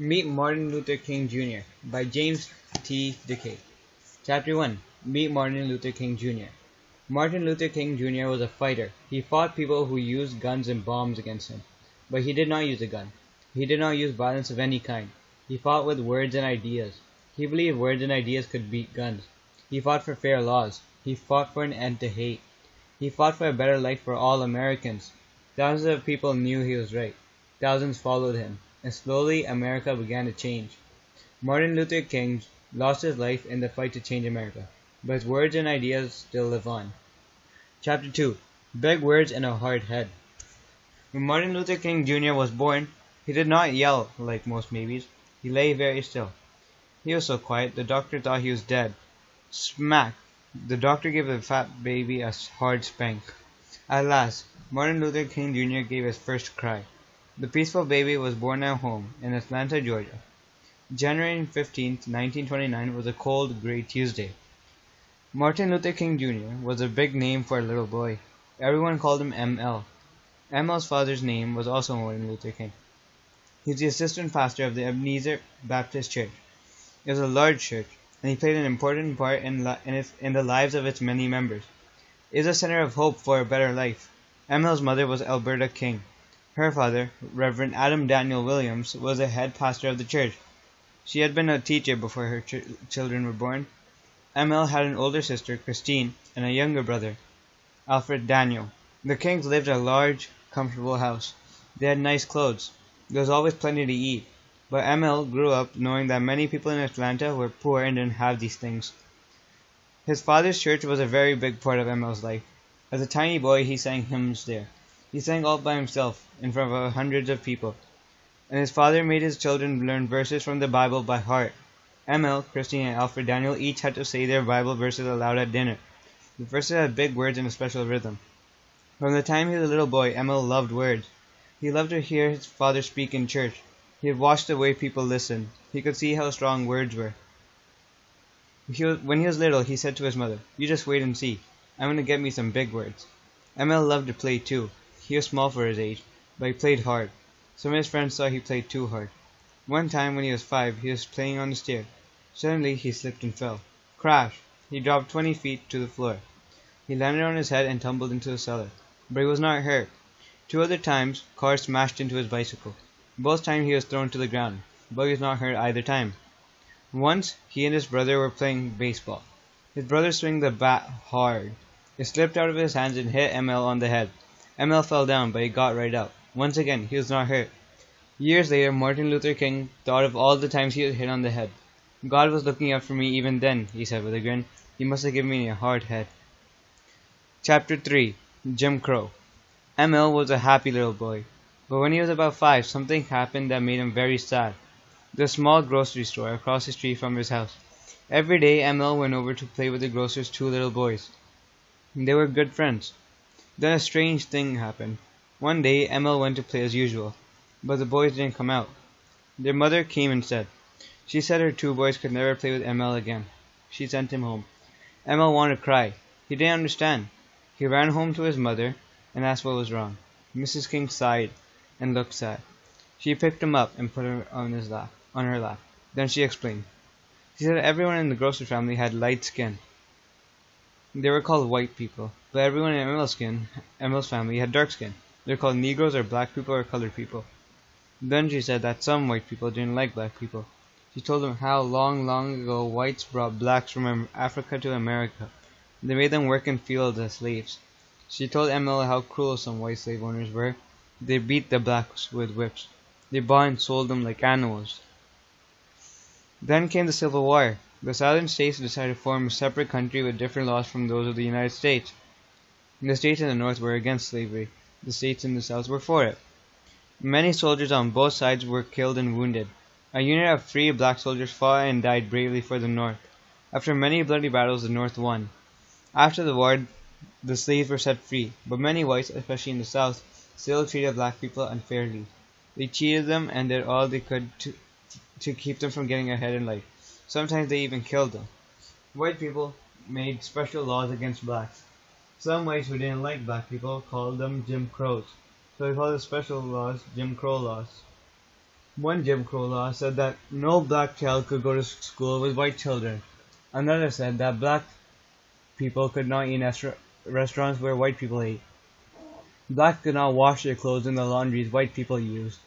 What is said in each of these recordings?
Meet Martin Luther King Jr. by James T. Dickey. Chapter 1. Meet Martin Luther King Jr. Martin Luther King Jr. was a fighter. He fought people who used guns and bombs against him. But he did not use a gun. He did not use violence of any kind. He fought with words and ideas. He believed words and ideas could beat guns. He fought for fair laws. He fought for an end to hate. He fought for a better life for all Americans. Thousands of people knew he was right. Thousands followed him. And slowly America began to change. Martin Luther King lost his life in the fight to change America, but his words and ideas still live on. Chapter 2. Big Words and a Hard Head. When Martin Luther King Jr. was born, he did not yell like most babies. He lay very still. He was so quiet, the doctor thought he was dead. Smack! The doctor gave the fat baby a hard spank. At last, Martin Luther King Jr. gave his first cry. The peaceful baby was born at home in Atlanta, Georgia. January 15, 1929 was a cold, gray Tuesday. Martin Luther King Jr. was a big name for a little boy. Everyone called him ML. ML's father's name was also Martin Luther King. He was the assistant pastor of the Ebenezer Baptist Church. It was a large church, and he played an important part in the lives of its many members. It was a center of hope for a better life. ML's mother was Alberta King. Her father, Reverend Adam Daniel Williams, was the head pastor of the church. She had been a teacher before her children were born. ML had an older sister, Christine, and a younger brother, Alfred Daniel. The Kings lived in a large, comfortable house. They had nice clothes. There was always plenty to eat. But ML grew up knowing that many people in Atlanta were poor and didn't have these things. His father's church was a very big part of ML's life. As a tiny boy, he sang hymns there. He sang all by himself, in front of hundreds of people. And his father made his children learn verses from the Bible by heart. ML, Christine, and Alfred Daniel each had to say their Bible verses aloud at dinner. The verses had big words and a special rhythm. From the time he was a little boy, ML loved words. He loved to hear his father speak in church. He had watched the way people listened. He could see how strong words were. When he was little, he said to his mother, "You just wait and see. I'm going to get me some big words." ML loved to play too. He was small for his age, but he played hard. Some of his friends thought he played too hard. One time when he was 5, he was playing on the stair. Suddenly he slipped and fell. Crash! He dropped 20 feet to the floor. He landed on his head and tumbled into the cellar. But he was not hurt. 2 other times, cars smashed into his bicycle. Both times he was thrown to the ground, but he was not hurt either time. Once, he and his brother were playing baseball. His brother swung the bat hard. It slipped out of his hands and hit ML on the head. ML fell down, but he got right up. Once again, he was not hurt. Years later, Martin Luther King thought of all the times he was hit on the head. "God was looking out for me even then," he said with a grin. "He must have given me a hard head." Chapter 3. Jim Crow. ML was a happy little boy. But when he was about 5, something happened that made him very sad. There was a small grocery store across the street from his house. Every day, ML went over to play with the grocer's 2 little boys. They were good friends. Then a strange thing happened. One day, ML went to play as usual, but the boys didn't come out. Their mother came instead. She said her 2 boys could never play with ML again. She sent him home. ML wanted to cry. He didn't understand. He ran home to his mother and asked what was wrong. Mrs. King sighed and looked sad. She picked him up and put him on her lap. Then she explained. She said everyone in the grocer family had light skin. They were called white people, but everyone in ML's family had dark skin. They were called Negroes or black people or colored people. Then she said that some white people didn't like black people. She told them how long, long ago whites brought blacks from Africa to America. They made them work in fields as slaves. She told ML how cruel some white slave owners were. They beat the blacks with whips. They bought and sold them like animals. Then came the Civil War. The southern states decided to form a separate country with different laws from those of the United States. The states in the north were against slavery. The states in the south were for it. Many soldiers on both sides were killed and wounded. A unit of free black soldiers fought and died bravely for the North. After many bloody battles, the North won. After the war, the slaves were set free, but many whites, especially in the South, still treated black people unfairly. They cheated them and did all they could to keep them from getting ahead in life. Sometimes they even killed them. White people made special laws against blacks. Some whites who didn't like black people called them Jim Crows, so they called the special laws Jim Crow laws. One Jim Crow law said that no black child could go to school with white children. Another said that black people could not eat in restaurants where white people ate. Blacks could not wash their clothes in the laundries white people used.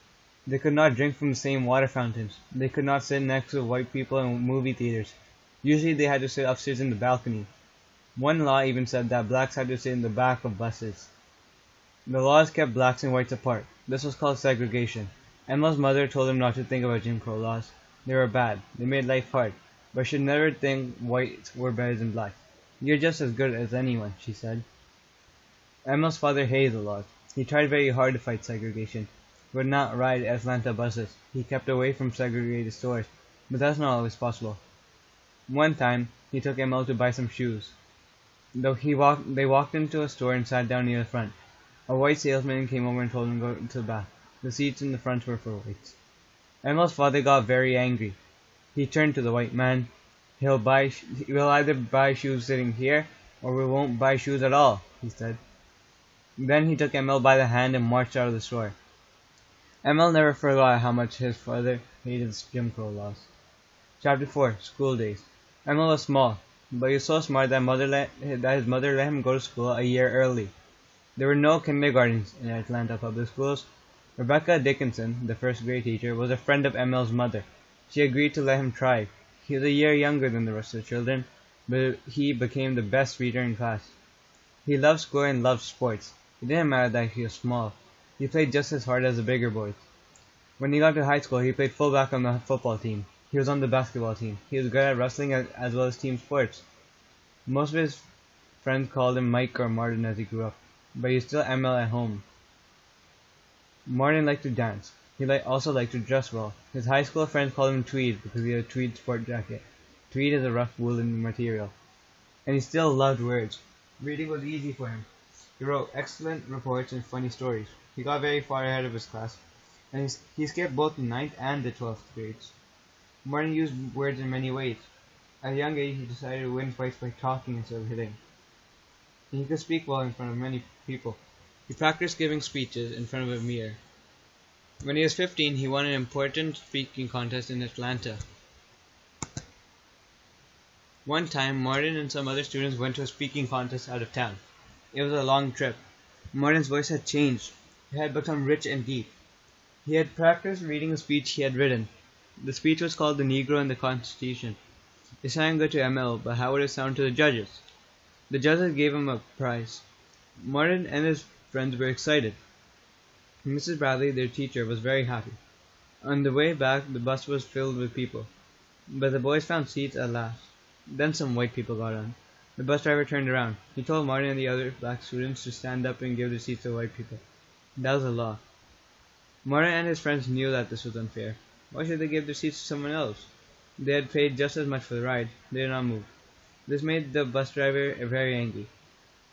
They could not drink from the same water fountains. They could not sit next to white people in movie theaters. Usually they had to sit upstairs in the balcony. One law even said that blacks had to sit in the back of buses. The laws kept blacks and whites apart. This was called segregation. Emma's mother told him not to think about Jim Crow laws. They were bad. They made life hard. But should never think whites were better than blacks. You're just as good as anyone, she said. Emma's father hated the laws. He tried very hard to fight segregation. He would not ride Atlanta buses. He kept away from segregated stores. But that's not always possible. One time, he took Emma to buy some shoes. They walked into a store and sat down near the front. A white salesman came over and told him to go to the back. The seats in the front were for whites. Emma's father got very angry. He turned to the white man. We'll either buy shoes sitting here, or we won't buy shoes at all, he said. Then he took Emil by the hand and marched out of the store. Emil never forgot how much his father hated Jim Crow laws. Chapter 4. School Days. Emil was small, but he was so smart that his mother let him go to school a year early. There were no kindergartens in Atlanta public schools. Rebecca Dickinson, the first grade teacher, was a friend of Emil's mother. She agreed to let him try. He was a year younger than the rest of the children, but he became the best reader in class. He loved school and loved sports. It didn't matter that he was small. He played just as hard as the bigger boys. When he got to high school, he played fullback on the football team. He was on the basketball team. He was good at wrestling as well as team sports. Most of his friends called him Mike or Martin as he grew up, but he was still Emil at home. Martin liked to dance. He also liked to dress well. His high school friends called him Tweed because he had a tweed sport jacket. Tweed is a rough woolen material. And he still loved words. Reading was easy for him. He wrote excellent reports and funny stories. He got very far ahead of his class, and he skipped both the 9th and the 12th grades. Martin used words in many ways. At a young age, he decided to win fights by talking instead of hitting. And he could speak well in front of many people. He practiced giving speeches in front of a mirror. When he was 15, he won an important speaking contest in Atlanta. One time, Martin and some other students went to a speaking contest out of town. It was a long trip. Martin's voice had changed. It had become rich and deep. He had practiced reading a speech he had written. The speech was called The Negro and the Constitution. It sounded good to Emil, but how would it sound to the judges? The judges gave him a prize. Martin and his friends were excited. Mrs. Bradley, their teacher, was very happy. On the way back, the bus was filled with people, but the boys found seats at last. Then some white people got on. The bus driver turned around. He told Martin and the other black students to stand up and give their seats to white people. That was the law. Martin and his friends knew that this was unfair. Why should they give their seats to someone else? They had paid just as much for the ride. They did not move. This made the bus driver very angry.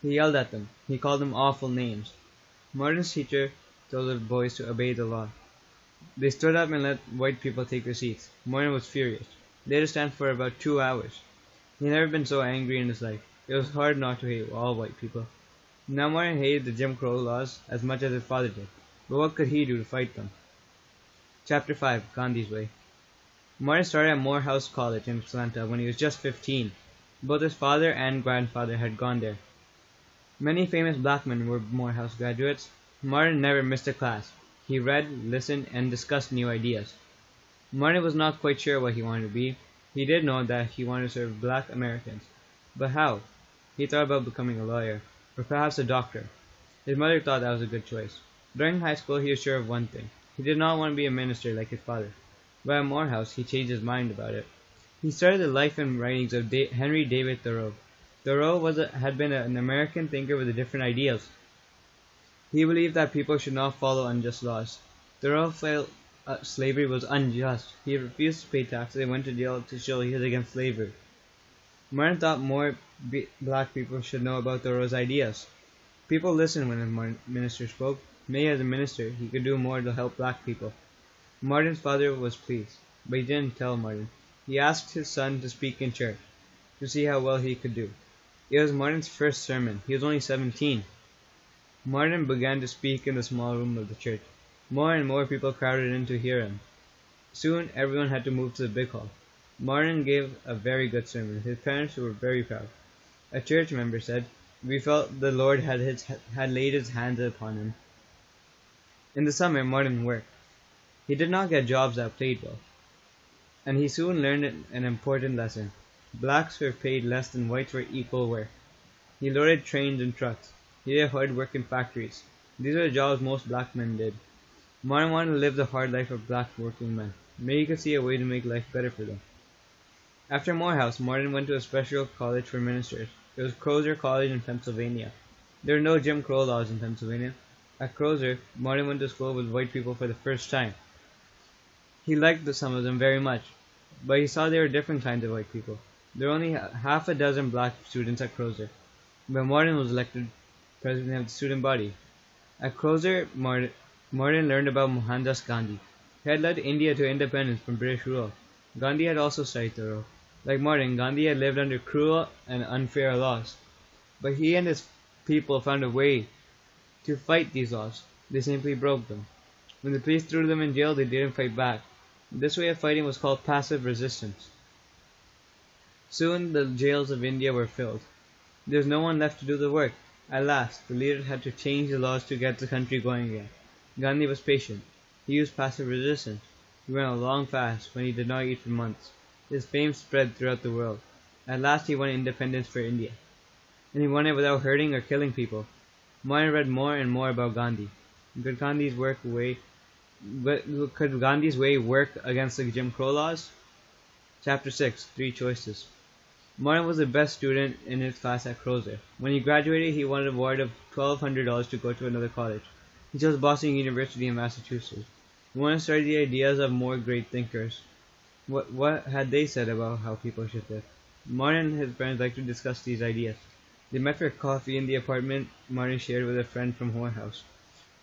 He yelled at them. He called them awful names. Martin's teacher told the boys to obey the law. They stood up and let white people take their seats. Martin was furious. They had to stand for about 2 hours. He had never been so angry in his life. It was hard not to hate all white people. Now Martin hated the Jim Crow laws as much as his father did. But what could he do to fight them? Chapter 5. Gandhi's Way. Martin started at Morehouse College in Atlanta when he was just 15. Both his father and grandfather had gone there. Many famous black men were Morehouse graduates. Martin never missed a class. He read, listened, and discussed new ideas. Martin was not quite sure what he wanted to be. He did know that he wanted to serve black Americans. But how? He thought about becoming a lawyer, or perhaps a doctor. His mother thought that was a good choice. During high school, he was sure of one thing. He did not want to be a minister like his father. But at Morehouse, he changed his mind about it. He started the life and writings of Henry David Thoreau. Thoreau had been an American thinker with different ideals. He believed that people should not follow unjust laws. Thoreau felt slavery was unjust. He refused to pay taxes and went to jail to show he was against slavery. Martin thought more black people should know about Thoreau's ideas. People listened when his minister spoke. Maybe as a minister, he could do more to help black people. Martin's father was pleased, but he didn't tell Martin. He asked his son to speak in church, to see how well he could do. It was Martin's first sermon. He was only 17. Martin began to speak in the small room of the church. More and more people crowded in to hear him. Soon everyone had to move to the big hall. Martin gave a very good sermon. His parents were very proud. A church member said, "We felt the Lord had laid his hands upon him." In the summer, Martin worked. He did not get jobs that paid well, and he soon learned an important lesson. Blacks were paid less than whites for equal work. He loaded trains and trucks. He did hard work in factories. These were the jobs most black men did. Martin wanted to live the hard life of black working men. Maybe he could see a way to make life better for them. After Morehouse, Martin went to a special college for ministers. It was Crozer College in Pennsylvania. There were no Jim Crow laws in Pennsylvania. At Crozer, Martin went to school with white people for the first time. He liked some of them very much, but he saw there were different kinds of white people. There were only half a dozen black students at Crozer, but Martin was elected president of the student body. At Crozer, Martin learned about Mohandas Gandhi. He had led India to independence from British rule. Gandhi had also studied the role. Like Martin, Gandhi had lived under cruel and unfair laws, but he and his people found a way to fight these laws. They simply broke them. When the police threw them in jail, they didn't fight back. This way of fighting was called passive resistance. Soon the jails of India were filled. There was no one left to do the work. At last, the leaders had to change the laws to get the country going again. Gandhi was patient. He used passive resistance. He went on a long fast when he did not eat for months. His fame spread throughout the world. At last he won independence for India. And he won it without hurting or killing people. Martin read more and more about Gandhi. Could Gandhi's way work against the Jim Crow laws? Chapter 6. Three Choices. Martin was the best student in his class at Crozer. When he graduated, he won an award of $1,200 to go to another college. He chose Boston University in Massachusetts. He wanted to study the ideas of more great thinkers. What had they said about how people should live? Martin and his friends liked to discuss these ideas. They met for coffee in the apartment Martin shared with a friend from Morehouse.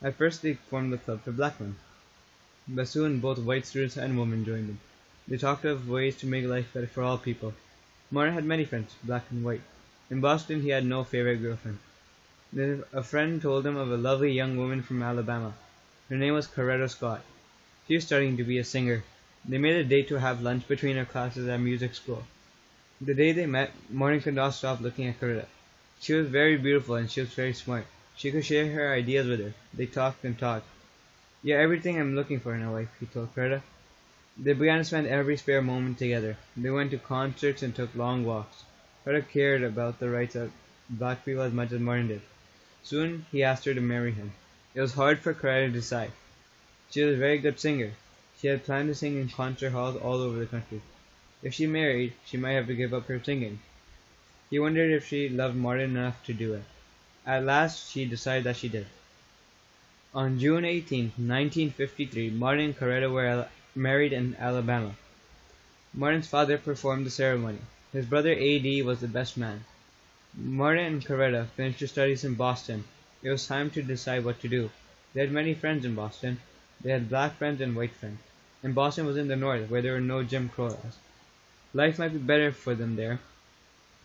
At first they formed the club for black men, but soon both white students and women joined them. They talked of ways to make life better for all people. Martin had many friends, black and white. In Boston he had no favorite girlfriend. Then a friend told him of a lovely young woman from Alabama. Her name was Coretta Scott. She was studying to be a singer. They made a date to have lunch between her classes at music school. The day they met, Martin could not stop looking at Coretta. She was very beautiful and she was very smart. She could share her ideas with her. They talked and talked. "You're everything I'm looking for in a wife," he told Coretta. They began to spend every spare moment together. They went to concerts and took long walks. Coretta cared about the rights of black people as much as Martin did. Soon he asked her to marry him. It was hard for Coretta to decide. She was a very good singer. She had planned to sing in concert halls all over the country. If she married, she might have to give up her singing. He wondered if she loved Martin enough to do it. At last she decided that she did. On June 18, 1953, Martin and Coretta were married in Alabama. Martin's father performed the ceremony. His brother A.D. was the best man. Martin and Coretta finished their studies in Boston. It was time to decide what to do. They had many friends in Boston. They had black friends and white friends. And Boston was in the north, where there were no Jim Crow laws. Life might be better for them there.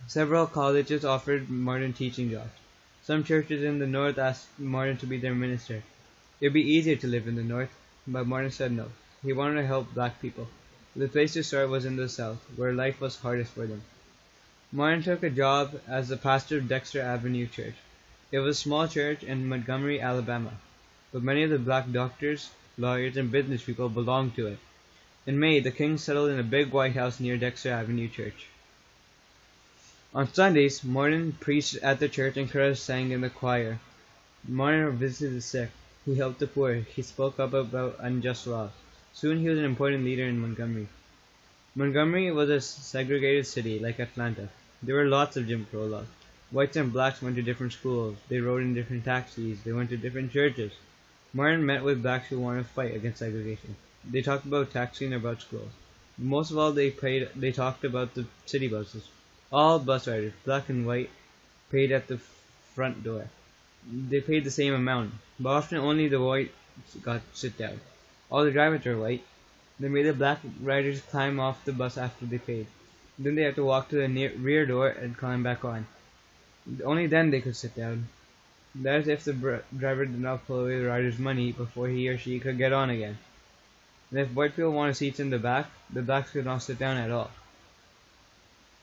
Several colleges offered Martin teaching jobs. Some churches in the north asked Martin to be their minister. It would be easier to live in the north, but Martin said no. He wanted to help black people. The place to start was in the south, where life was hardest for them. Martin took a job as the pastor of Dexter Avenue Church. It was a small church in Montgomery, Alabama, but many of the black doctors, lawyers, and business people belonged to it. In May, the Kings settled in a big white house near Dexter Avenue Church. On Sundays, Martin preached at the church and Coretta sang in the choir. Martin visited the sick. He helped the poor. He spoke up about unjust laws. Soon he was an important leader in Montgomery. Montgomery was a segregated city like Atlanta. There were lots of Jim Crow laws. Whites and blacks went to different schools. They rode in different taxis. They went to different churches. Martin met with blacks who wanted to fight against segregation. They talked about taxing and about schools. Most of all, they talked about the city buses. All bus riders, black and white, paid at the front door. They paid the same amount, but often only the whites got to sit down. All the drivers were white. They made the black riders climb off the bus after they paid. Then they had to walk to the rear door and climb back on. Only then they could sit down. That is if the driver did not pull away the rider's money before he or she could get on again. and if white people wanted seats in the back, the blacks could not sit down at all.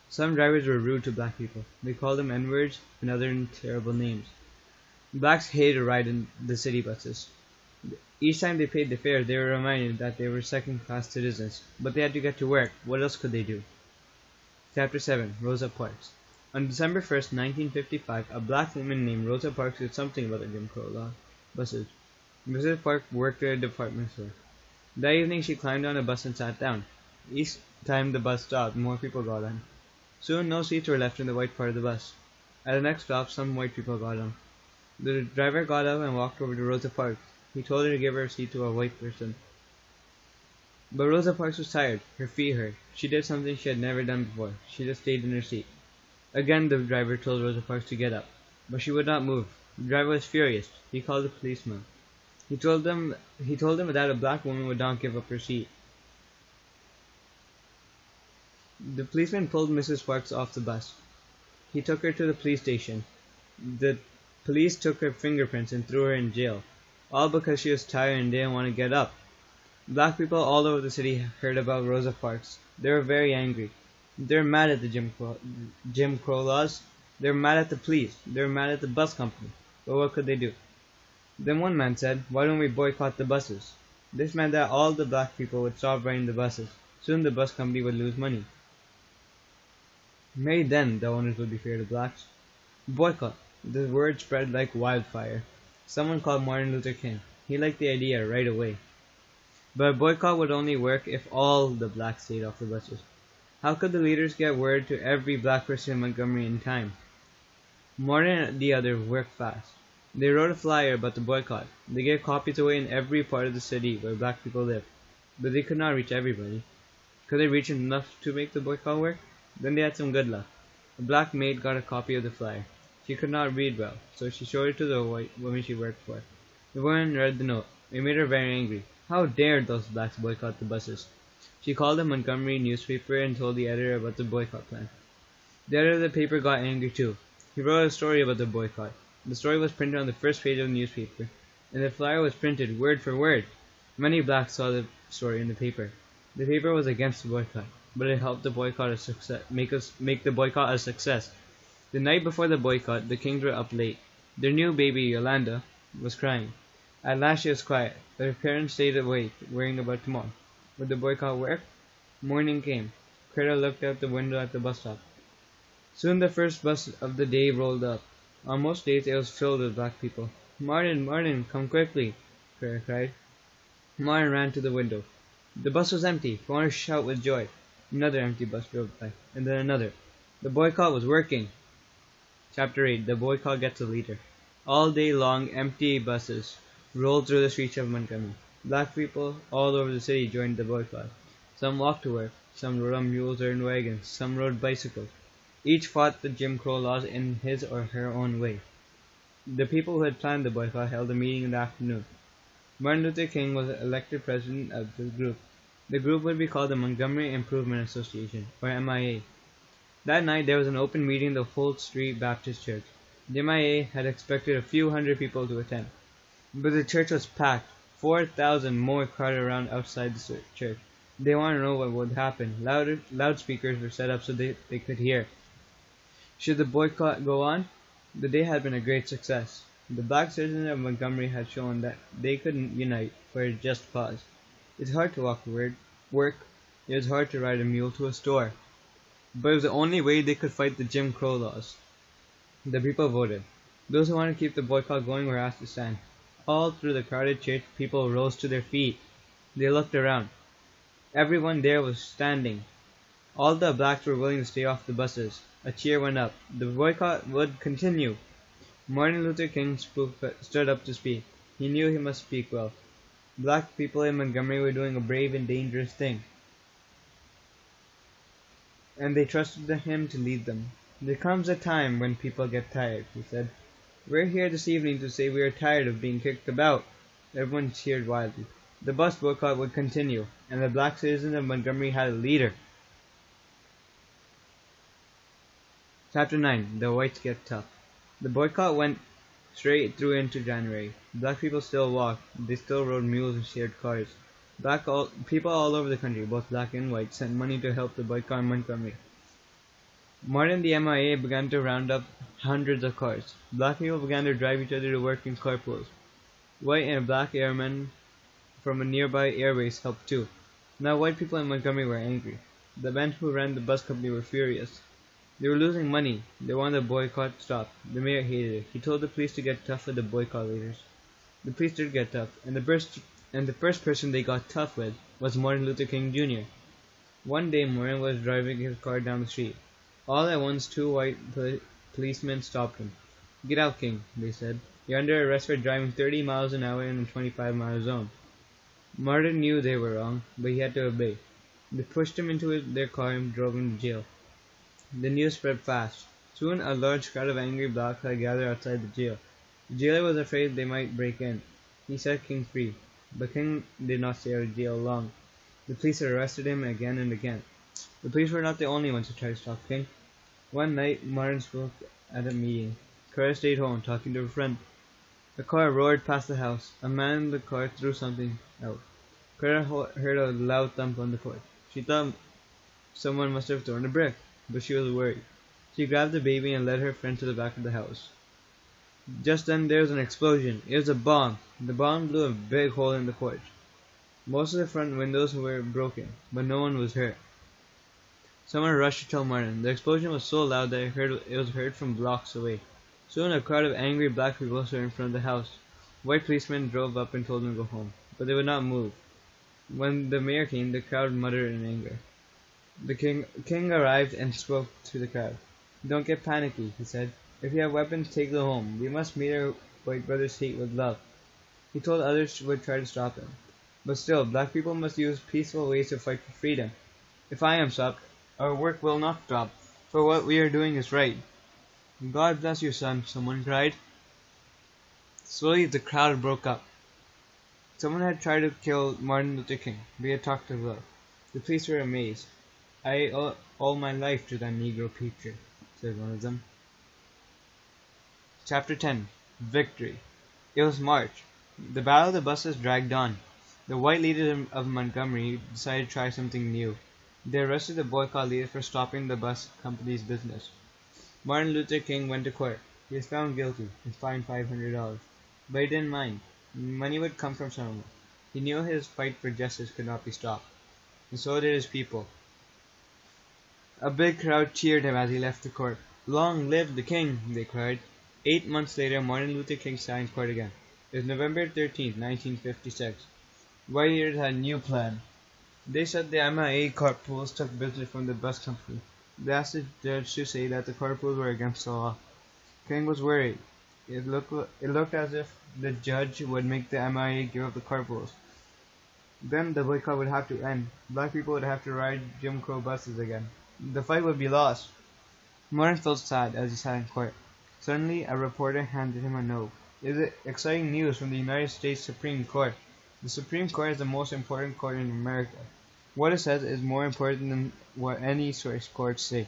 Some drivers were rude to black people. They called them N-words and other terrible names. Blacks hated to ride in the city buses. Each time they paid the fare, they were reminded that they were second-class citizens, but they had to get to work. What else could they do? Chapter 7. Rosa Parks. On December 1st, 1955, a black woman named Rosa Parks did something about the Jim Crow law buses. Mrs. Parks worked at a department store. That evening, she climbed on a bus and sat down. Each time the bus stopped, more people got on. Soon, no seats were left in the white part of the bus. At the next stop, some white people got on. The driver got up and walked over to Rosa Parks. He told her to give her a seat to a white person. But Rosa Parks was tired. Her feet hurt. She did something she had never done before. She just stayed in her seat. Again the driver told Rosa Parks to get up, but she would not move. The driver was furious. He called the policeman. He told them that a black woman would not give up her seat. The policeman pulled Mrs. Parks off the bus. He took her to the police station. The police took her fingerprints and threw her in jail, all because she was tired and didn't want to get up. Black people all over the city heard about Rosa Parks. They were very angry. They were mad at the Jim Crow laws. They were mad at the police. They were mad at the bus company. But what could they do? Then one man said, "Why don't we boycott the buses?" This meant that all the black people would stop riding the buses. Soon the bus company would lose money. Maybe then the owners would be fair to blacks. Boycott. The word spread like wildfire. Someone called Martin Luther King. He liked the idea right away. But a boycott would only work if all the blacks stayed off the buses. How could the leaders get word to every black person in Montgomery in time? Martin and the others worked fast. They wrote a flyer about the boycott. They gave copies away in every part of the city where black people lived. But they could not reach everybody. Could they reach enough to make the boycott work? Then they had some good luck. A black maid got a copy of the flyer. She could not read well, so she showed it to the white woman she worked for. The woman read the note. It made her very angry. How dared those blacks boycott the buses? She called the Montgomery newspaper and told the editor about the boycott plan. The editor of the paper got angry too. He wrote a story about the boycott. The story was printed on the first page of the newspaper, and the flyer was printed word for word. Many blacks saw the story in the paper. The paper was against the boycott, but it helped the boycott make the boycott a success. The night before the boycott, the Kings were up late. Their new baby, Yolanda, was crying. At last she was quiet, but her parents stayed awake, worrying about tomorrow. Would the boycott work? Morning came. Greta looked out the window at the bus stop. Soon the first bus of the day rolled up. On most days it was filled with black people. "Martin, Martin, come quickly," Greta cried. Martin ran to the window. The bus was empty. He wanted to shout with joy. Another empty bus drove by, and then another. The boycott was working. Chapter 8. The boycott gets a leader. All day long, empty buses rolled through the streets of Montgomery. Black people all over the city joined the boycott. Some walked to work, some rode on mules or in wagons, some rode bicycles. Each fought the Jim Crow laws in his or her own way. The people who had planned the boycott held a meeting in the afternoon. Martin Luther King was elected president of the group. The group would be called the Montgomery Improvement Association, or MIA. That night there was an open meeting in the Holt Street Baptist Church. The MIA had expected a few hundred people to attend, but the church was packed. 4,000 more crowded around outside the church. They wanted to know what would happen. Loudspeakers were set up so they could hear. Should the boycott go on? The day had been a great success. The black citizens of Montgomery had shown that they could unite for a just cause. It's hard to walk to work. It was hard to ride a mule to a store. But it was the only way they could fight the Jim Crow laws. The people voted. Those who wanted to keep the boycott going were asked to stand. All through the crowded church, people rose to their feet. They looked around. Everyone there was standing. All the blacks were willing to stay off the buses. A cheer went up. The boycott would continue. Martin Luther King stood up to speak. He knew he must speak well. Black people in Montgomery were doing a brave and dangerous thing, and they trusted him to lead them. "There comes a time when people get tired," he said. "We're here this evening to say we are tired of being kicked about." Everyone cheered wildly. The bus boycott would continue, and the black citizens of Montgomery had a leader. Chapter 9. The Whites Get Tough. The boycott went straight through into January. Black people still walked. They still rode mules and shared cars. People all over the country, both black and white, sent money to help the boycott Montgomery. Martin and the MIA began to round up hundreds of cars. Black people began to drive each other to work in carpools. White and black airmen from a nearby airbase helped too. Now white people in Montgomery were angry. The men who ran the bus company were furious. They were losing money. They wanted the boycott stopped. The mayor hated it. He told the police to get tough with the boycott leaders. The police did get tough, and the first person they got tough with was Martin Luther King Jr. One day Martin was driving his car down the street. All at once two white policemen stopped him. "Get out, King," they said. "You're under arrest for driving 30 miles an hour in a 25-mile zone." Martin knew they were wrong, but he had to obey. They pushed him into their car and drove him to jail. The news spread fast. Soon a large crowd of angry blacks had gathered outside the jail. The jailer was afraid they might break in. He set King free, but King did not stay out of jail long. The police arrested him again and again. The police were not the only ones who tried to stop King. One night, Martin spoke at a meeting. Carter stayed home, talking to a friend. A car roared past the house. A man in the car threw something out. Carter heard a loud thump on the porch. She thought someone must have thrown a brick, but she was worried. She grabbed the baby and led her friend to the back of the house. Just then there was an explosion. It was a bomb. The bomb blew a big hole in the porch. Most of the front windows were broken, but no one was hurt. Someone rushed to tell Martin. The explosion was so loud that it was heard from blocks away. Soon a crowd of angry black people stood in front of the house. White policemen drove up and told them to go home, but they would not move. When the mayor came, the crowd muttered in anger. The king arrived and spoke to the crowd. "Don't get panicky," he said. "If you have weapons, take them home. We must meet our white brother's hate with love." He told others who would try to stop him. But still, black people must use peaceful ways to fight for freedom. If I am stopped, our work will not stop, for what we are doing is right. "God bless you, son," someone cried. Slowly the crowd broke up. Someone had tried to kill Martin Luther King. They had talked of love. The police were amazed. "I owe all my life to that Negro preacher," said one of them. Chapter 10. Victory. It was March. The battle of the buses dragged on. The white leaders of Montgomery decided to try something new. They arrested the boycott leaders for stopping the bus company's business. Martin Luther King went to court. He was found guilty and fined $500. But he didn't mind. Money would come from someone. He knew his fight for justice could not be stopped. And so did his people. A big crowd cheered him as he left the court. "Long live the king!" they cried. 8 months later, Martin Luther King sat in court again. It was November 13th, 1956. White leaders had a new plan. They said the MIA carpools took business from the bus company. They asked the judge to say that the carpools were against the law. King was worried. It looked as if the judge would make the MIA give up the carpools. Then the boycott would have to end. Black people would have to ride Jim Crow buses again. The fight would be lost. Martin felt sad as he sat in court. Suddenly, a reporter handed him a note. It was exciting news from the United States Supreme Court. The Supreme Court is the most important court in America. What it says is more important than what any source courts say.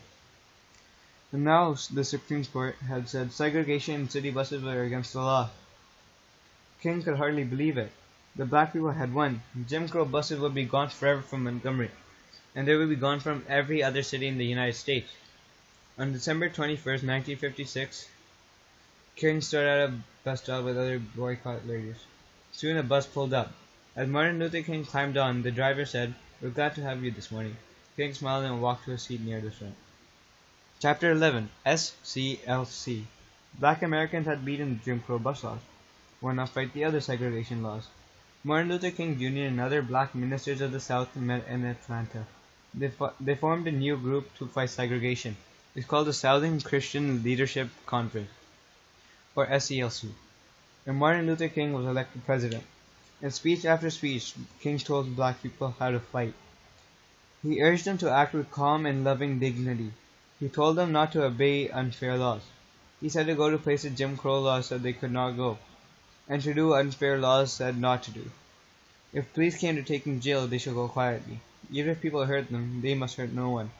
And now the Supreme Court had said segregation in city buses were against the law. King could hardly believe it. The black people had won. Jim Crow buses would be gone forever from Montgomery, and they would be gone from every other city in the United States. On December 21st, 1956, King stood at a bus stop with other boycott leaders. Soon a bus pulled up. As Martin Luther King climbed on, the driver said, "We're glad to have you this morning." King smiled and walked to a seat near the front. Chapter 11. SCLC. Black Americans had beaten the Jim Crow bus laws. Why not fight the other segregation laws? Martin Luther King Jr. and other black ministers of the South met in Atlanta. They formed a new group to fight segregation. It's called the Southern Christian Leadership Conference, or SCLC. And Martin Luther King was elected president. In speech after speech, King told black people how to fight. He urged them to act with calm and loving dignity. He told them not to obey unfair laws. He said to go to places Jim Crow laws said they could not go, and to do unfair laws said not to do. If police came to take him to jail, they should go quietly. Even if people hurt them, they must hurt no one.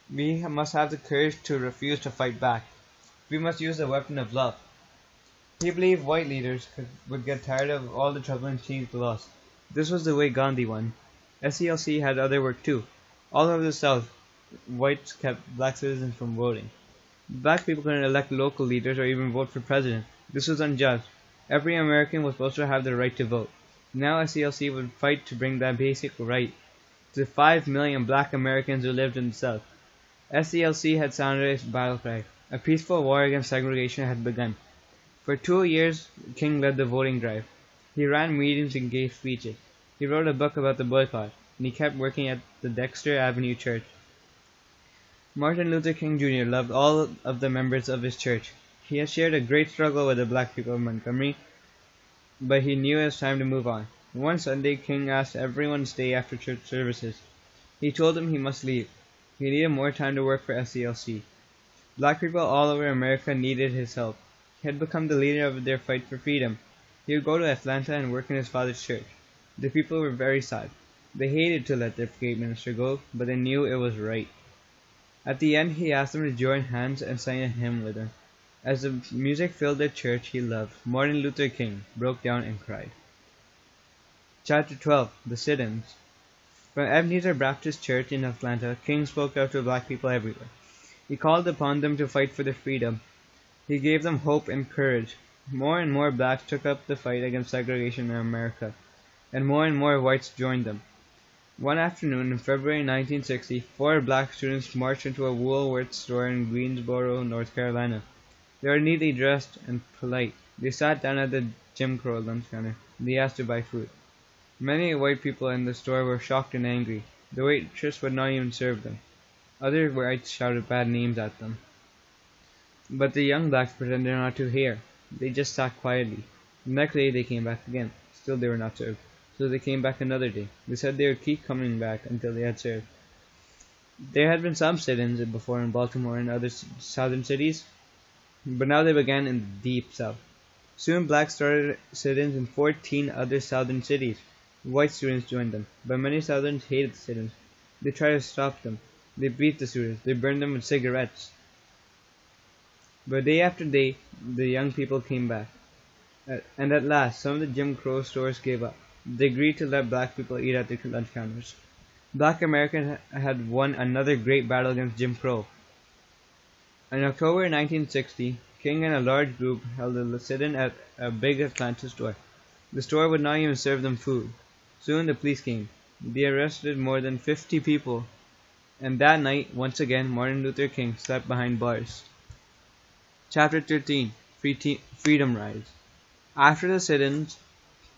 We must have the courage to refuse to fight back. We must use the weapon of love. He believed white leaders would get tired of all the trouble and change the laws. This was the way Gandhi won. SCLC had other work too. All over the South, whites kept black citizens from voting. Black people couldn't elect local leaders or even vote for president. This was unjust. Every American was supposed to have the right to vote. Now SCLC would fight to bring that basic right to 5 million black Americans who lived in the South. SCLC had sounded its battle cry. A peaceful war against segregation had begun. For 2 years, King led the voting drive. He ran meetings and gave speeches. He wrote a book about the boycott, and he kept working at the Dexter Avenue Church. Martin Luther King Jr. loved all of the members of his church. He had shared a great struggle with the black people of Montgomery, but he knew it was time to move on. One Sunday, King asked everyone to stay after church services. He told them he must leave. He needed more time to work for SCLC. Black people all over America needed his help. He had become the leader of their fight for freedom. He would go to Atlanta and work in his father's church. The people were very sad. They hated to let their gate minister go, but they knew it was right. At the end, he asked them to join hands and sing a hymn with him. As the music filled the church he loved, Martin Luther King broke down and cried. Chapter 12. The Sit-ins. From Ebenezer Baptist Church in Atlanta, King spoke out to black people everywhere. He called upon them to fight for their freedom. He gave them hope and courage. More and more blacks took up the fight against segregation in America, and more whites joined them. One afternoon in February 1960, 4 black students marched into a Woolworths store in Greensboro, North Carolina. They were neatly dressed and polite. They sat down at the Jim Crow lunch counter. They asked to buy food. Many white people in the store were shocked and angry. The waitress would not even serve them. Other whites shouted bad names at them. But the young blacks pretended not to hear. They just sat quietly. The next day they came back again. Still they were not served. So they came back another day. They said they would keep coming back until they had served. There had been some sit-ins before in Baltimore and other southern cities, but now they began in the deep south. Soon blacks started sit-ins in 14 other southern cities. White students joined them, but many southerns hated the sit-ins. They tried to stop them. They beat the students. They burned them with cigarettes. But day after day, the young people came back. And at last, some of the Jim Crow stores gave up. They agreed to let black people eat at their lunch counters. Black Americans had won another great battle against Jim Crow. In October 1960, King and a large group held a sit-in at a big Atlanta store. The store would not even serve them food. Soon the police came. They arrested more than 50 people. And that night, once again, Martin Luther King slept behind bars. Chapter 13. Freedom Rides. After the sit-ins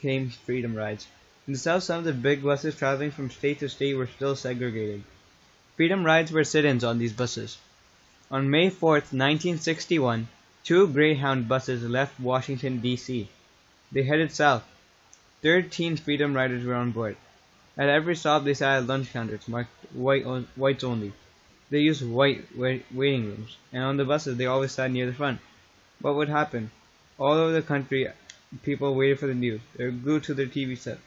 came freedom rides. In the South, some of the big buses traveling from state to state were still segregated. Freedom rides were sit-ins on these buses. On May 4th, 1961, 2 Greyhound buses left Washington, D.C. They headed south. 13 freedom riders were on board. At every stop, they sat at lunch counters marked whites only. They used white waiting rooms, and on the buses, they always sat near the front. What would happen? All over the country, people waited for the news. They were glued to their TV set.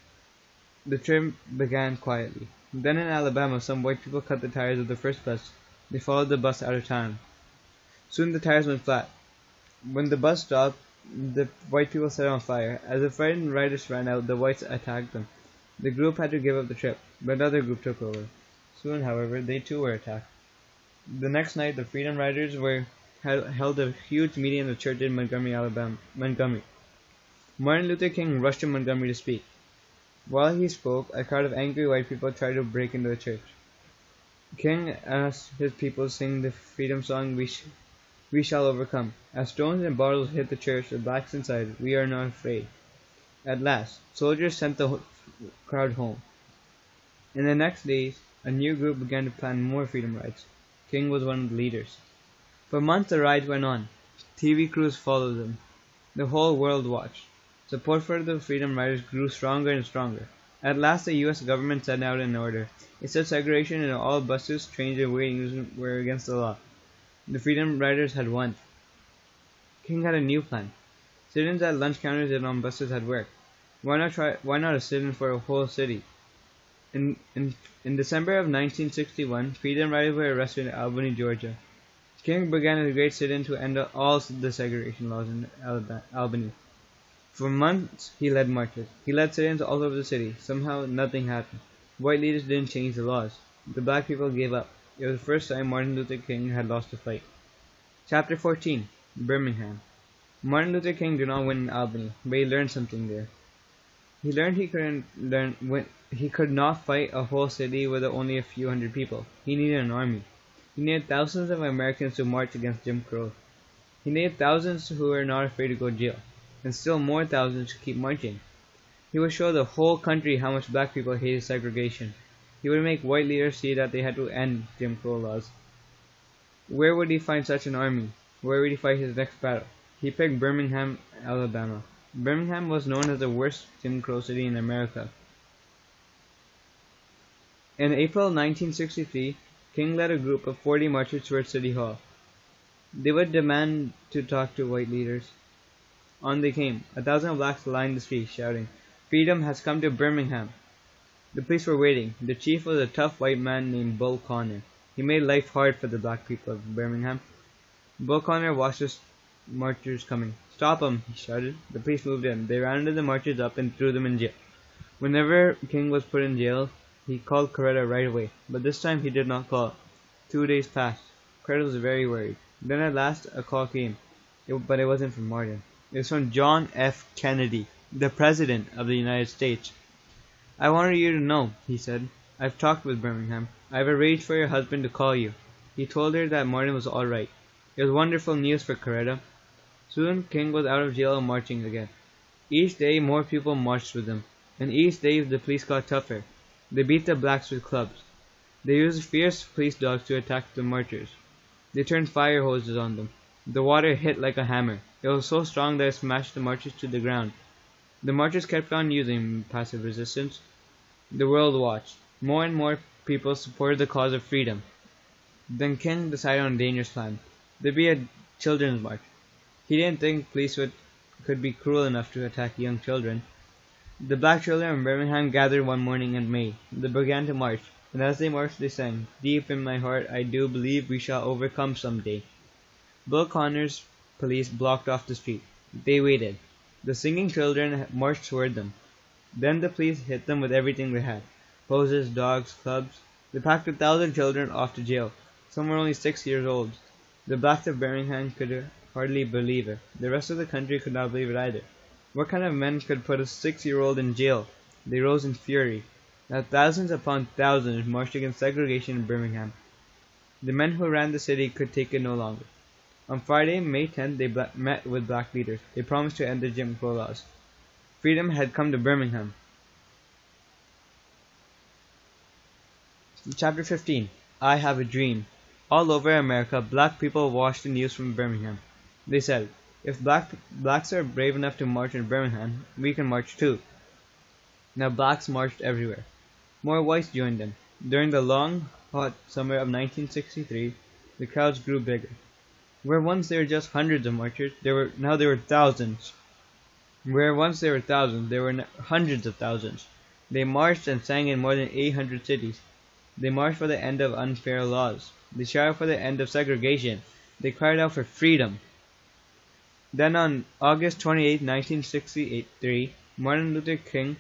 The trip began quietly. Then in Alabama, some white people cut the tires of the first bus. They followed the bus out of town. Soon the tires went flat. When the bus stopped, the white people set it on fire. As the frightened riders ran out, the whites attacked them. The group had to give up the trip, but another group took over. Soon, however, they too were attacked. The next night, the Freedom Riders held a huge meeting in the church in Montgomery, Alabama. Martin Luther King rushed to Montgomery to speak. While he spoke, a crowd of angry white people tried to break into the church. King asked his people to sing the freedom song, We Shall Overcome. As stones and bottles hit the church, the blacks inside, we are not afraid. At last, soldiers sent the crowd home. In the next days, a new group began to plan more freedom rides. King was one of the leaders. For months the rides went on. TV crews followed them. The whole world watched. Support for the freedom riders grew stronger and stronger. At last the U.S. government sent out an order. It said segregation in all buses, trains, and waiting rooms were against the law. The freedom riders had won. King had a new plan. Sit-ins at lunch counters and on buses had worked. Why not a sit-in for a whole city? In December of 1961, freedom riders were arrested in Albany, Georgia. King began a great sit-in to end all the segregation laws in Albany. For months he led marches. He led sit-ins all over the city. Somehow nothing happened. White leaders didn't change the laws. The black people gave up. It was the first time Martin Luther King had lost a fight. Chapter 14. Birmingham. Martin Luther King did not win in Albany, but he learned something there. He learned he could not fight a whole city with only a few hundred people. He needed an army. He needed thousands of Americans to march against Jim Crow. He needed thousands who were not afraid to go to jail, and still more thousands to keep marching. He would show the whole country how much black people hated segregation. He would make white leaders see that they had to end Jim Crow laws. Where would he find such an army? Where would he fight his next battle? He picked Birmingham, Alabama. Birmingham was known as the worst Jim Crow city in America. In April 1963, King led a group of 40 marchers towards City Hall. They would demand to talk to white leaders. On they came. 1,000 blacks lined the streets, shouting, "Freedom has come to Birmingham." The police were waiting. The chief was a tough white man named Bull Connor. He made life hard for the black people of Birmingham. Bull Connor watched the marchers coming. "Stop 'em!" he shouted. The police moved in. They rounded the marchers up and threw them in jail. Whenever King was put in jail, he called Coretta right away, but this time he did not call. 2 days passed. Coretta was very worried. Then at last a call came, but it wasn't from Martin. It was from John F. Kennedy, the President of the United States. "I wanted you to know," he said. "I've talked with Birmingham. I've arranged for your husband to call you." He told her that Martin was all right. It was wonderful news for Coretta. Soon King was out of jail and marching again. Each day more people marched with him, and each day the police got tougher. They beat the blacks with clubs. They used fierce police dogs to attack the marchers. They turned fire hoses on them. The water hit like a hammer. It was so strong that it smashed the marchers to the ground. The marchers kept on using passive resistance. The world watched. More and more people supported the cause of freedom. Then King decided on a dangerous plan. There'd be a children's march. He didn't think police could be cruel enough to attack young children. The black children of Birmingham gathered one morning in May. They began to march, and as they marched they sang, "Deep in my heart I do believe we shall overcome someday." Bull Connor's police blocked off the street. They waited. The singing children marched toward them. Then the police hit them with everything they had. Hoses, dogs, clubs. They packed 1,000 children off to jail. Some were only 6 years old. The blacks of Birmingham could hardly believe it. The rest of the country could not believe it either. What kind of men could put a 6-year-old in jail? They rose in fury. Now thousands upon thousands marched against segregation in Birmingham. The men who ran the city could take it no longer. On Friday, May 10th, they met with black leaders. They promised to end the Jim Crow laws. Freedom had come to Birmingham. Chapter 15. I Have a Dream. All over America, black people watched the news from Birmingham. They said, "If blacks are brave enough to march in Birmingham, we can march too." Now blacks marched everywhere. More whites joined them. During the long, hot summer of 1963, the crowds grew bigger. Where once there were just hundreds of marchers, now there were thousands. Where once there were thousands, there were hundreds of thousands. They marched and sang in more than 800 cities. They marched for the end of unfair laws. They shouted for the end of segregation. They cried out for freedom. Then on August 28, 1963, Martin Luther King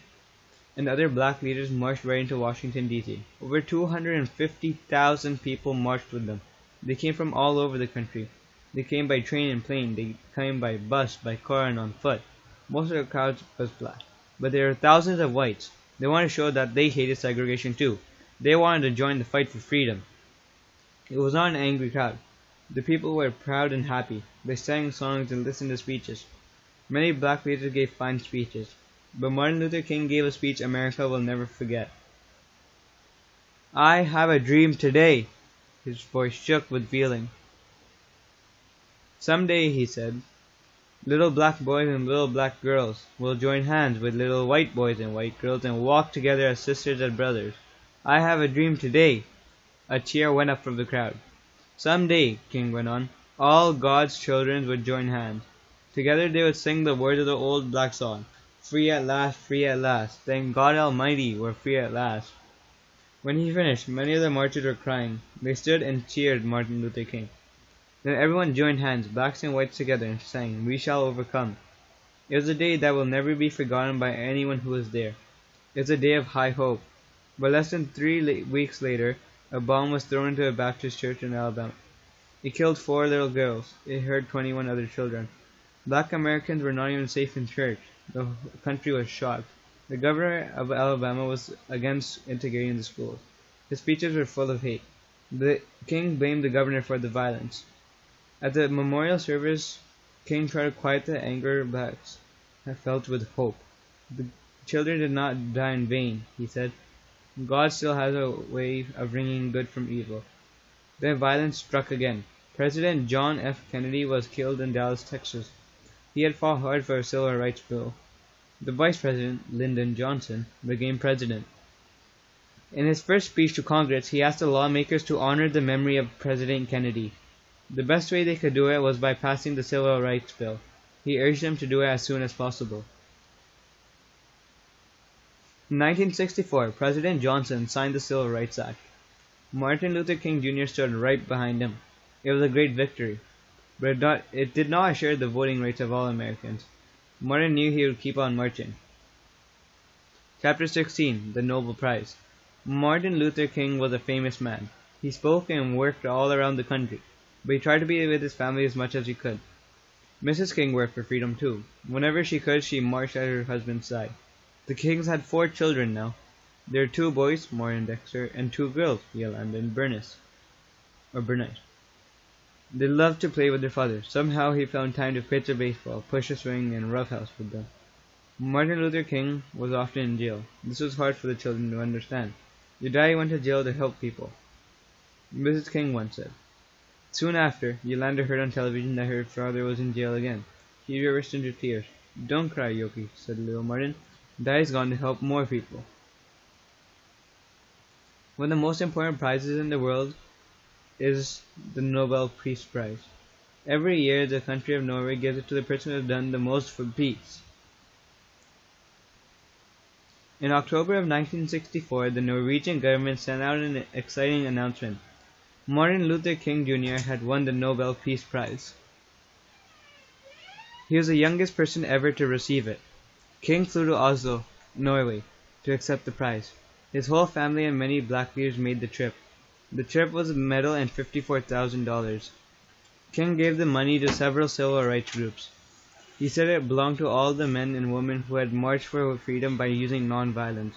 and other black leaders marched right into Washington, D.C. Over 250,000 people marched with them. They came from all over the country. They came by train and plane. They came by bus, by car, and on foot. Most of the crowd was black. But there were thousands of whites. They wanted to show that they hated segregation too. They wanted to join the fight for freedom. It was not an angry crowd. The people were proud and happy. They sang songs and listened to speeches. Many black leaders gave fine speeches. But Martin Luther King gave a speech America will never forget. "I have a dream today." His voice shook with feeling. "Someday," he said, "little black boys and little black girls will join hands with little white boys and white girls and walk together as sisters and brothers. I have a dream today." A cheer went up from the crowd. "Someday," King went on, "all God's children would join hands. Together they would sing the words of the old black song, 'Free at last, free at last. Thank God Almighty, we're free at last.'" When he finished, many of the marchers were crying. They stood and cheered Martin Luther King. Then everyone joined hands, blacks and whites together, and sang, "We shall overcome." It was a day that will never be forgotten by anyone who was there. It was a day of high hope. But less than 3 weeks later, a bomb was thrown into a Baptist church in Alabama. It killed 4 little girls. It hurt 21 other children. Black Americans were not even safe in church. The country was shocked. The governor of Alabama was against integrating the schools. His speeches were full of hate. The king blamed the governor for the violence. At the memorial service, King tried to quiet the anger blacks had felt with hope. The children did not die in vain, he said. God still has a way of bringing good from evil. Then violence struck again. President John F. Kennedy was killed in Dallas, Texas. He had fought hard for a civil rights bill. The vice president, Lyndon Johnson, became president. In his first speech to Congress, he asked the lawmakers to honor the memory of President Kennedy. The best way they could do it was by passing the civil rights bill. He urged them to do it as soon as possible. In 1964, President Johnson signed the Civil Rights Act. Martin Luther King Jr. stood right behind him. It was a great victory, but it did not assure the voting rights of all Americans. Martin knew he would keep on marching. Chapter 16: The Nobel Prize. Martin Luther King was a famous man. He spoke and worked all around the country, but he tried to be with his family as much as he could. Mrs. King worked for freedom too. Whenever she could, she marched at her husband's side. The Kings had 4 children now. There were 2 boys, Maury and Dexter, and 2 girls, Yolanda and Bernice. They loved to play with their father. Somehow he found time to pitch a baseball, push a swing, and roughhouse with them. Martin Luther King was often in jail. This was hard for the children to understand. Your daddy went to jail to help people, Mrs. King once said. Soon after, Yolanda heard on television that her father was in jail again. She burst into tears. Don't cry, Yoki, said little Martin. Daddy's gone to help more people. One of the most important prizes in the world is the Nobel Peace Prize. Every year, the country of Norway gives it to the person who has done the most for peace. In October of 1964, the Norwegian government sent out an exciting announcement. Martin Luther King Jr. had won the Nobel Peace Prize. He was the youngest person ever to receive it. King flew to Oslo, Norway, to accept the prize. His whole family and many black leaders made the trip. The trip was a medal and $54,000. King gave the money to several civil rights groups. He said it belonged to all the men and women who had marched for freedom by using non-violence.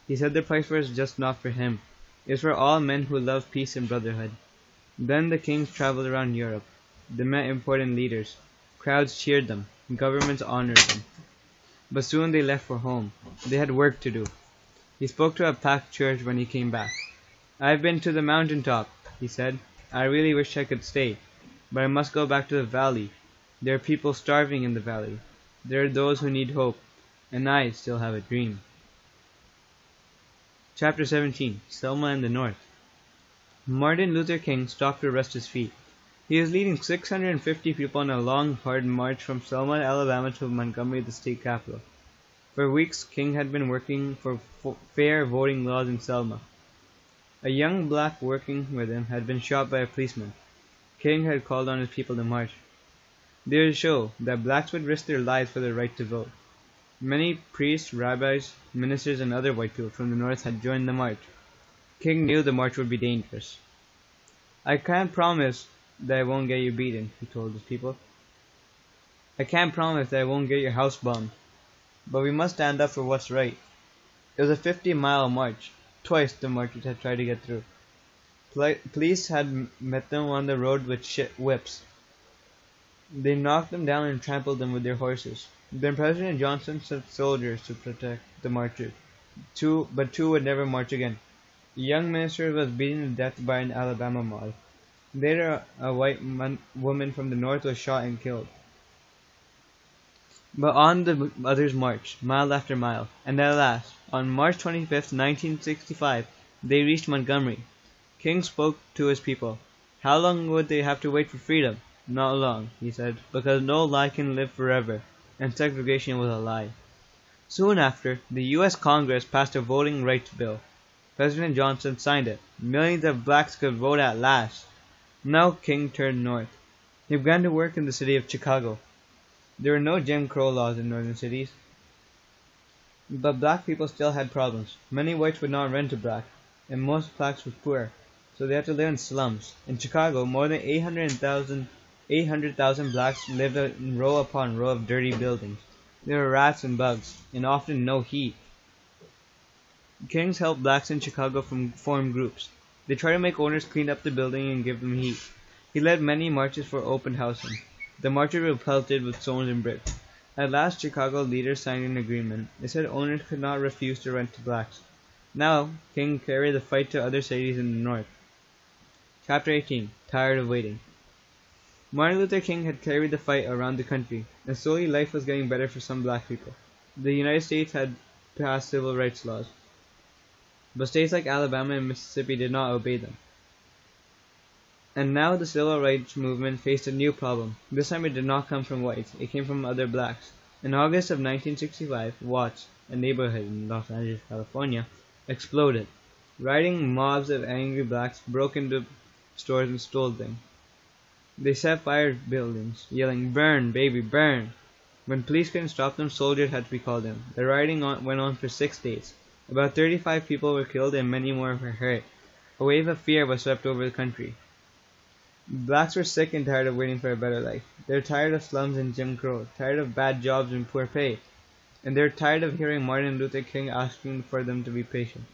He said the prize was just not for him. It was for all men who love peace and brotherhood. Then the Kings traveled around Europe. They met important leaders. Crowds cheered them. Governments honored them. But soon they left for home. They had work to do. He spoke to a packed church when he came back. I've been to the mountaintop, he said. I really wish I could stay, but I must go back to the valley. There are people starving in the valley. There are those who need hope, and I still have a dream. Chapter 17: Selma in the North. Martin Luther King stopped to rest his feet. He was leading 650 people on a long, hard march from Selma, Alabama to Montgomery, the state capital. For weeks, King had been working for fair voting laws in Selma. A young black working with him had been shot by a policeman. King had called on his people to march. They would show that blacks would risk their lives for the right to vote. Many priests, rabbis, ministers, and other white people from the north had joined the march. King knew the march would be dangerous. I can't promise that I won't get you beaten, he told his people. I can't promise that I won't get your house bombed. But we must stand up for what's right. It was a 50-mile march. Twice the marchers had tried to get through. Police had met them on the road with whips. They knocked them down and trampled them with their horses. Then President Johnson sent soldiers to protect the marchers. But two would never march again. A young minister was beaten to death by an Alabama mob. Later, a white woman from the north was shot and killed. But on the others marched, mile after mile, and at last, on March 25, 1965, they reached Montgomery. King spoke to his people. How long would they have to wait for freedom? Not long, he said, because no lie can live forever, and segregation was a lie. Soon after, the U.S. Congress passed a voting rights bill. President Johnson signed it. Millions of blacks could vote at last. Now King turned north. He began to work in the city of Chicago. There were no Jim Crow laws in northern cities, but black people still had problems. Many whites would not rent to black, and most blacks were poor, so they had to live in slums. In Chicago, more than 800,000 blacks lived in row upon row of dirty buildings. There were rats and bugs, and often no heat. Kings helped blacks in Chicago form groups. They tried to make owners clean up the building and give them heat. He led many marches for open housing. The marches were pelted with stones and bricks. At last, Chicago leaders signed an agreement. They said owners could not refuse to rent to blacks. Now, King carried the fight to other cities in the north. Chapter 18. Tired of waiting. Martin Luther King had carried the fight around the country, and slowly life was getting better for some black people. The United States had passed civil rights laws, but states like Alabama and Mississippi did not obey them. And now the civil rights movement faced a new problem. This time it did not come from whites, it came from other blacks. In August of 1965, Watts, a neighborhood in Los Angeles, California, exploded. Rioting mobs of angry blacks broke into stores and stole things. They set fire to buildings, yelling, "Burn, baby, burn!" When police couldn't stop them, soldiers had to be called in. The rioting went on for 6 days. About 35 people were killed and many more were hurt. A wave of fear was swept over the country. Blacks were sick and tired of waiting for a better life. They were tired of slums and Jim Crow, tired of bad jobs and poor pay, and they were tired of hearing Martin Luther King asking for them to be patient.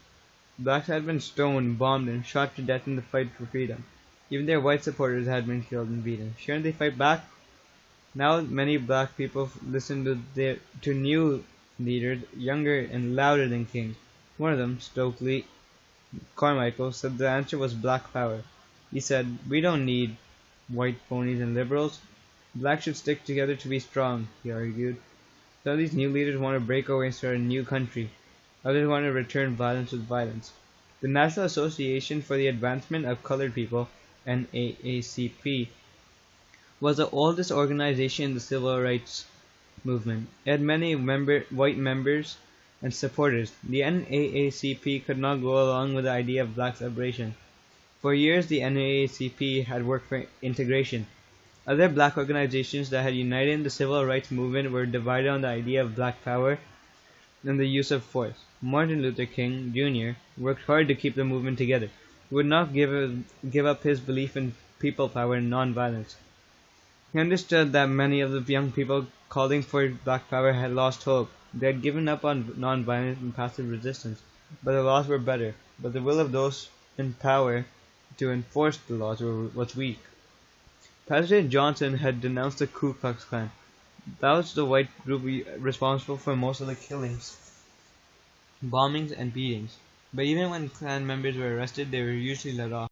Blacks had been stoned, bombed, and shot to death in the fight for freedom. Even their white supporters had been killed and beaten. Shouldn't they fight back? Now many black people listened to new leaders, younger and louder than King. One of them, Stokely Carmichael, said the answer was black power. He said, "We don't need white ponies and liberals. Blacks should stick together to be strong," he argued. Some of these new leaders want to break away and start a new country. Others want to return violence with violence. The National Association for the Advancement of Colored People, NAACP, was the oldest organization in the civil rights movement. It had many white members and supporters. The NAACP could not go along with the idea of black liberation. For years, the NAACP had worked for integration. Other black organizations that had united in the civil rights movement were divided on the idea of black power and the use of force. Martin Luther King, Jr. worked hard to keep the movement together. He would not give up his belief in people power and nonviolence. He understood that many of the young people calling for black power had lost hope. They had given up on nonviolence and passive resistance, but the laws were better. But the will of those in power to enforce the laws was weak. President Johnson had denounced the Ku Klux Klan. That was the white group responsible for most of the killings, bombings, and beatings. But even when Klan members were arrested, they were usually let off.